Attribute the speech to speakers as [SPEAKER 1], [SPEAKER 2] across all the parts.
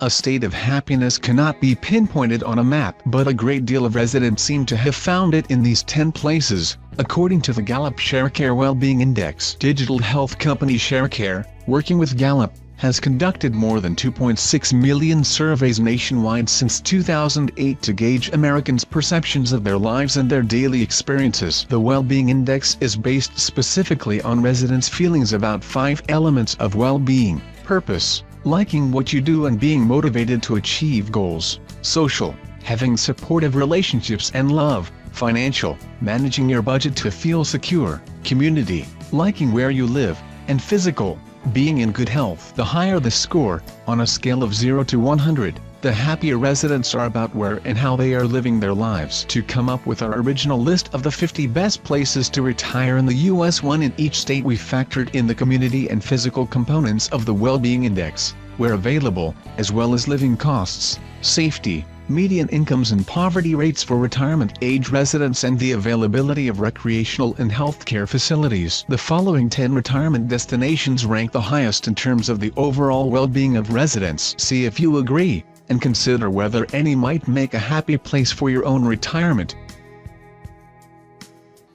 [SPEAKER 1] A state of happiness cannot be pinpointed on a map, but a great deal of residents seem to have found it in these 10 places, according to the Gallup-Sharecare Well-Being Index. Digital health company Sharecare, working with Gallup, has conducted more than 2.6 million surveys nationwide since 2008 to gauge Americans' perceptions of their lives and their daily experiences. The Well-Being Index is based specifically on residents' feelings about 5 elements of well-being: purpose, liking what you do and being motivated to achieve goals; social, having supportive relationships and love; financial, managing your budget to feel secure; community, liking where you live; and physical, being in good health. The higher the score, on a scale of 0 to 100, the happier residents are about where and how they are living their lives. To come up with our original list of the 50 best places to retire in the U.S., one in each state, we factored in the community and physical components of the Well-Being Index, where available, as well as living costs, safety, median incomes and poverty rates for retirement-age residents, and the availability of recreational and healthcare facilities. The following 10 retirement destinations rank the highest in terms of the overall well-being of residents. See if you agree, and consider whether any might make a happy place for your own retirement.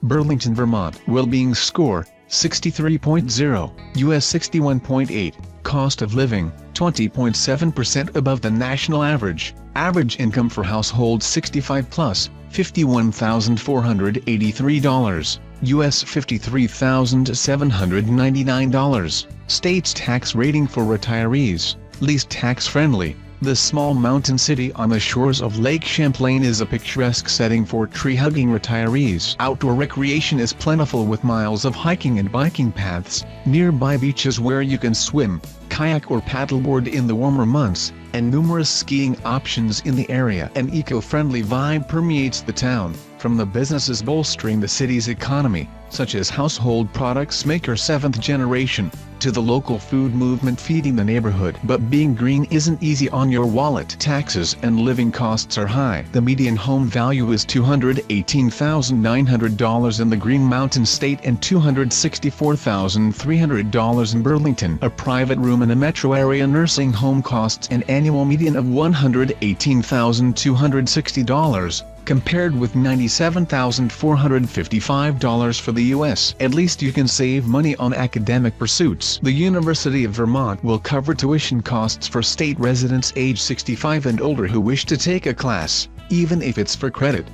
[SPEAKER 1] Burlington, Vermont. Well-being score, 63.0, US 61.8. Cost of living, 20.7% above the national average. Average income for household 65 plus, $51,483, US $53,799. State's tax rating for retirees, least tax-friendly. This small mountain city on the shores of Lake Champlain is a picturesque setting for tree-hugging retirees. Outdoor recreation is plentiful with miles of hiking and biking paths, nearby beaches where you can swim, kayak or paddleboard in the warmer months, and numerous skiing options in the area. An eco-friendly vibe permeates the town, from the businesses bolstering the city's economy, such as household products maker 7th Generation, to the local food movement feeding the neighborhood. But being green isn't easy on your wallet. Taxes and living costs are high. The median home value is $218,900 in the Green Mountain State and $264,300 in Burlington. A private room in a metro area nursing home costs an annual median of $118,260. compared with $97,455 for the U.S. At least you can save money on academic pursuits. The University of Vermont will cover tuition costs for state residents age 65 and older who wish to take a class, even if it's for credit.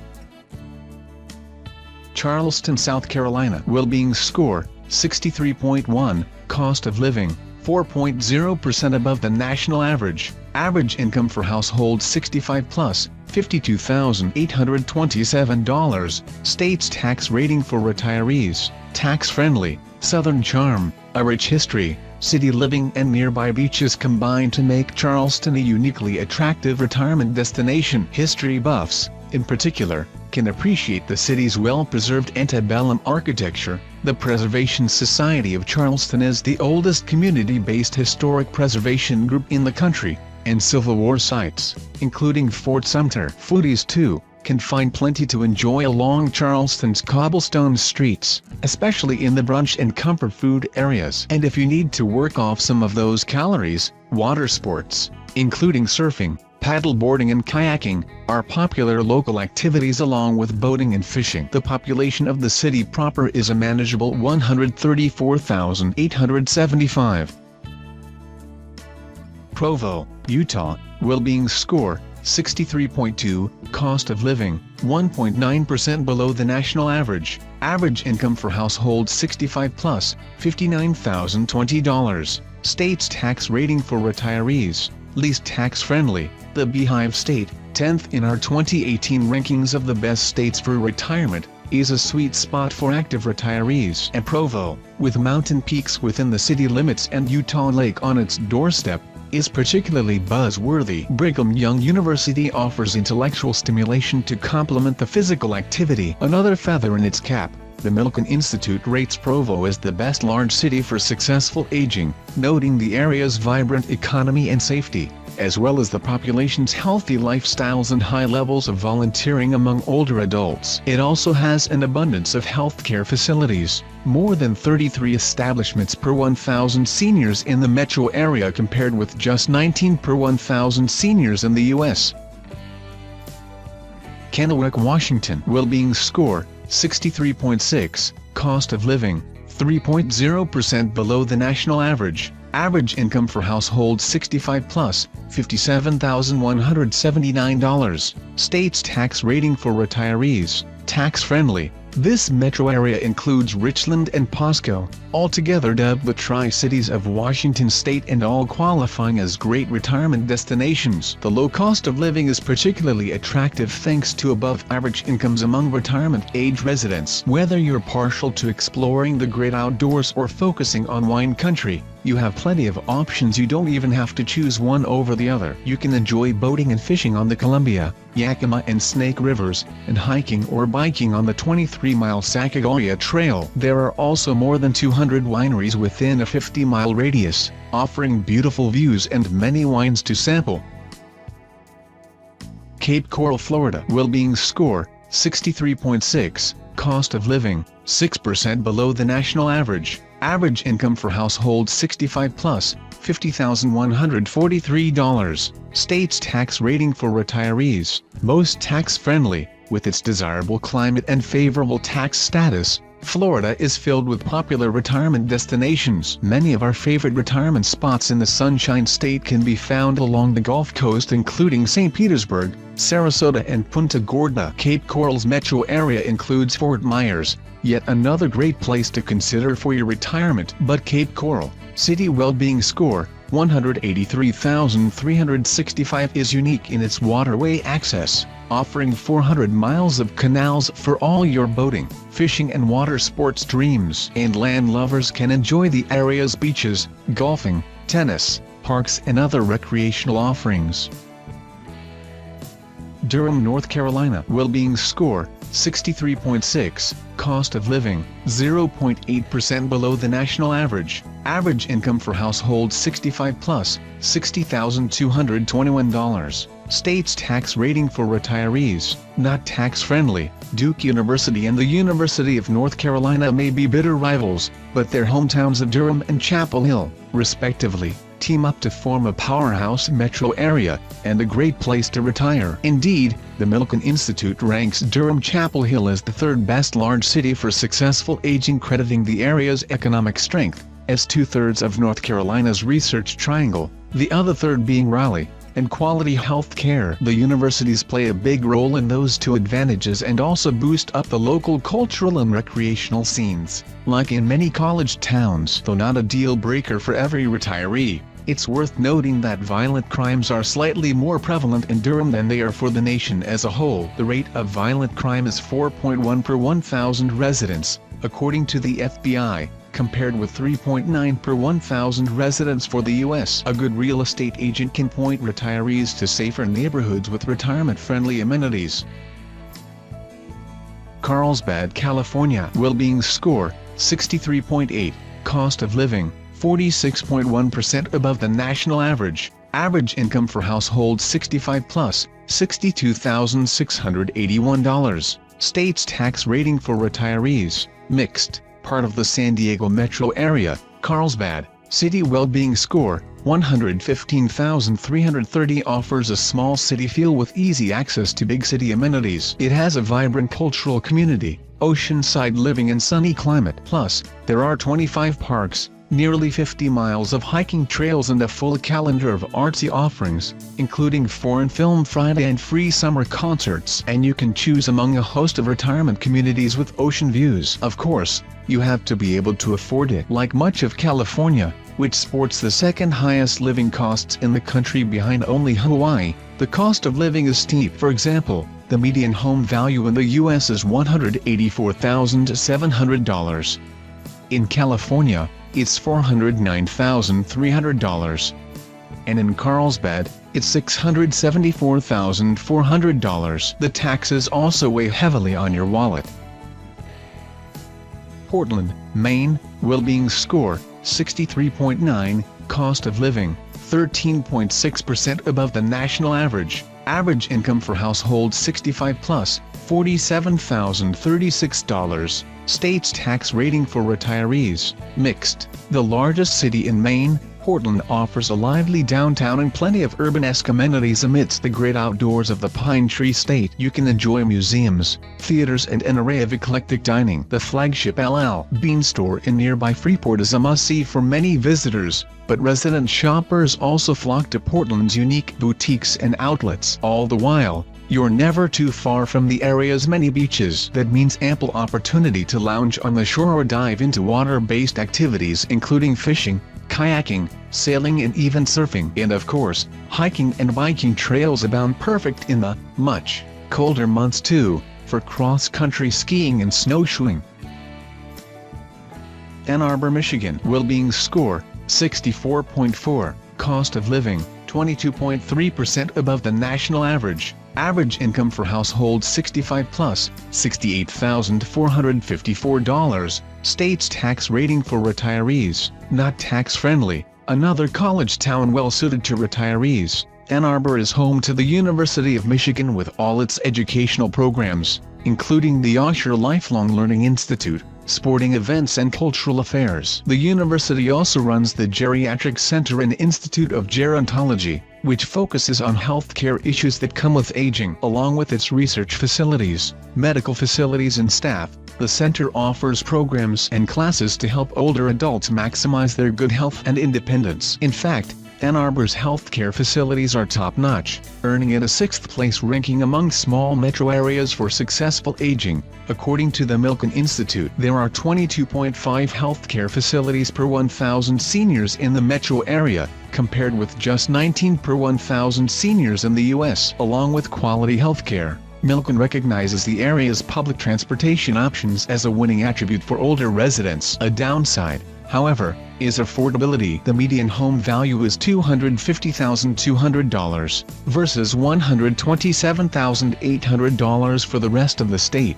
[SPEAKER 1] Charleston, South Carolina. Well-being score, 63.1, cost of living, 4.0% above the national average. Average income for household 65 plus, $52,827. State's tax rating for retirees, tax-friendly. Southern charm, a rich history, city living and nearby beaches combine to make Charleston a uniquely attractive retirement destination. History buffs, in particular, can appreciate the city's well-preserved antebellum architecture. The Preservation Society of Charleston is the oldest community-based historic preservation group in the country, and Civil War sites, including Fort Sumter. Foodies too, can find plenty to enjoy along Charleston's cobblestone streets, especially in the brunch and comfort food areas. And if you need to work off some of those calories, water sports, including surfing, paddleboarding and kayaking, are popular local activities along with boating and fishing. The population of the city proper is a manageable 134,875. Provo, Utah. Well-being score, 63.2, cost of living, 1.9% below the national average. Average income for household 65 plus, $59,020. State's tax rating for retirees, least tax-friendly. The Beehive State, 10th in our 2018 rankings of the best states for retirement, is a sweet spot for active retirees. And Provo, with mountain peaks within the city limits and Utah Lake on its doorstep, is particularly buzzworthy. Brigham Young University offers intellectual stimulation to complement the physical activity. Another feather in its cap, The Milken Institute rates Provo as the best large city for successful aging, noting the area's vibrant economy and safety, as well as the population's healthy lifestyles and high levels of volunteering among older adults. It also has an abundance of healthcare facilities, more than 33 establishments per 1,000 seniors in the metro area compared with just 19 per 1,000 seniors in the U.S. Kennewick, Washington. Well-being score, 63.6, cost of living, 3.0% below the national average. Average income for household 65 plus, $57,179. State's tax rating for retirees, tax-friendly. This metro area includes Richland and Pasco, altogether dubbed the Tri-Cities of Washington State and all qualifying as great retirement destinations. The low cost of living is particularly attractive thanks to above-average incomes among retirement-age residents. Whether you're partial to exploring the great outdoors or focusing on wine country, you have plenty of options. You don't even have to choose one over the other. You can enjoy boating and fishing on the Columbia, Yakima and Snake Rivers, and hiking or biking on the 23-mile Sacagawea Trail. There are also more than 200 wineries within a 50-mile radius, offering beautiful views and many wines to sample. Cape Coral, Florida. Well-being score, 63.6, cost of living, 6% below the national average. Average income for household 65 plus, $50,143. State's tax rating for retirees, most tax-friendly. With its desirable climate and favorable tax status, Florida is filled with popular retirement destinations. Many of our favorite retirement spots in the Sunshine State can be found along the Gulf Coast, including St. Petersburg, Sarasota and Punta Gorda. Cape Coral's metro area includes Fort Myers, yet another great place to consider for your retirement. But Cape Coral City well-being score, 183,365, is unique in its waterway access, offering 400 miles of canals for all your boating, fishing and water sports dreams. And land lovers can enjoy the area's beaches, golfing, tennis, parks and other recreational offerings. Durham, North Carolina. Well-being score, 63.6, cost of living, 0.8% below the national average. Average income for household 65 plus, $60,221. State's tax rating for retirees, not tax-friendly. Duke University and the University of North Carolina may be bitter rivals, but their hometowns of Durham and Chapel Hill, respectively, team up to form a powerhouse metro area, and a great place to retire. Indeed, the Milken Institute ranks Durham-Chapel Hill as the third best large city for successful aging, crediting the area's economic strength as two-thirds of North Carolina's Research Triangle, the other third being Raleigh, and quality health care. The universities play a big role in those two advantages and also boost up the local cultural and recreational scenes. Like in many college towns, though not a deal breaker for every retiree, it's worth noting that violent crimes are slightly more prevalent in Durham than they are for the nation as a whole. The rate of violent crime is 4.1 per 1,000 residents, according to the FBI, compared with 3.9 per 1,000 residents for the U.S. A good real estate agent can point retirees to safer neighborhoods with retirement-friendly amenities. Carlsbad, California. Well-being score, 63.8, cost of living, 46.1% above the national average. Average income for household 65 plus, $62,681. State's tax rating for retirees, mixed. Part of the San Diego metro area, Carlsbad City well-being score, 115,330, offers a small city feel with easy access to big city amenities. It has a vibrant cultural community, oceanside living and sunny climate. Plus, there are 25 parks, nearly 50 miles of hiking trails and a full calendar of artsy offerings, including Foreign Film Friday and free summer concerts. And you can choose among a host of retirement communities with ocean views. Of course, you have to be able to afford it. Like much of California, which sports the second highest living costs in the country behind only Hawaii, the cost of living is steep. For example, the median home value in the U.S. is $184,700. In California, it's $409,300. And in Carlsbad, it's $674,400. The taxes also weigh heavily on your wallet. Portland, Maine, well-being score, 63.9, cost of living, 13.6% above the national average, average income for household 65 plus, $47,036, state's tax rating for retirees, mixed. The largest city in Maine, Portland offers a lively downtown and plenty of urban-esque amenities amidst the great outdoors of the Pine Tree State. You can enjoy museums, theaters and an array of eclectic dining. The flagship LL Bean store in nearby Freeport is a must-see for many visitors, but resident shoppers also flock to Portland's unique boutiques and outlets. All the while, you're never too far from the area's many beaches. That means ample opportunity to lounge on the shore or dive into water-based activities including fishing, kayaking, sailing and even surfing. And of course, hiking and biking trails abound, perfect in the much colder months too, for cross-country skiing and snowshoeing. Ann Arbor, Michigan, well-being score, 64.4, cost of living, 22.3% above the national average, average income for household 65 plus, $68,454, state's tax rating for retirees, not tax-friendly, another college town well-suited to retirees. Ann Arbor is home to the University of Michigan with all its educational programs, including the Osher Lifelong Learning Institute, sporting events and cultural affairs. The university also runs the Geriatric Center and Institute of Gerontology, which focuses on healthcare issues that come with aging. Along with its research facilities, medical facilities and staff, the center offers programs and classes to help older adults maximize their good health and independence. In fact, Ann Arbor's healthcare facilities are top-notch, earning it a 6th place ranking among small metro areas for successful aging. According to the Milken Institute, there are 22.5 healthcare facilities per 1,000 seniors in the metro area, compared with just 19 per 1,000 seniors in the U.S. Along with quality healthcare, Milken recognizes the area's public transportation options as a winning attribute for older residents. A downside, however, is affordability. The median home value is $250,200 versus $127,800 for the rest of the state.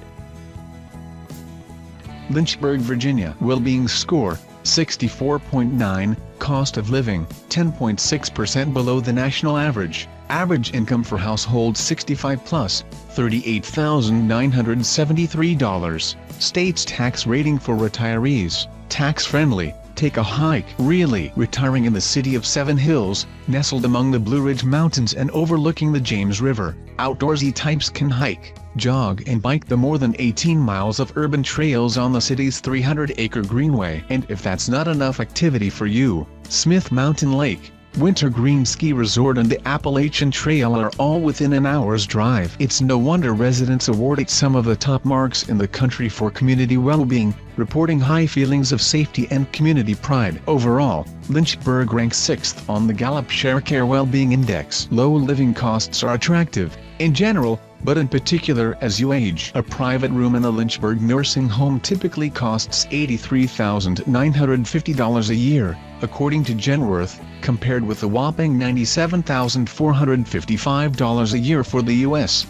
[SPEAKER 1] Lynchburg, Virginia, well-being score, 64.9, cost of living, 10.6% below the national average, average income for household 65 plus, $38,973, state's tax rating for retirees, tax-friendly, take a hike. Really, retiring in the city of Seven Hills, nestled among the Blue Ridge Mountains and overlooking the James River, outdoorsy types can hike, jog and bike the more than 18 miles of urban trails on the city's 300-acre greenway. And if that's not enough activity for you, Smith Mountain Lake, Wintergreen Ski Resort and the Appalachian Trail are all within an hour's drive. It's no wonder residents award it some of the top marks in the country for community well-being, reporting high feelings of safety and community pride. Overall, Lynchburg ranks 6th on the Gallup-Sharecare Well-Being Index. Low living costs are attractive, in general, but in particular as you age. A private room in a Lynchburg nursing home typically costs $83,950 a year, according to Genworth, compared with a whopping $97,455 a year for the U.S.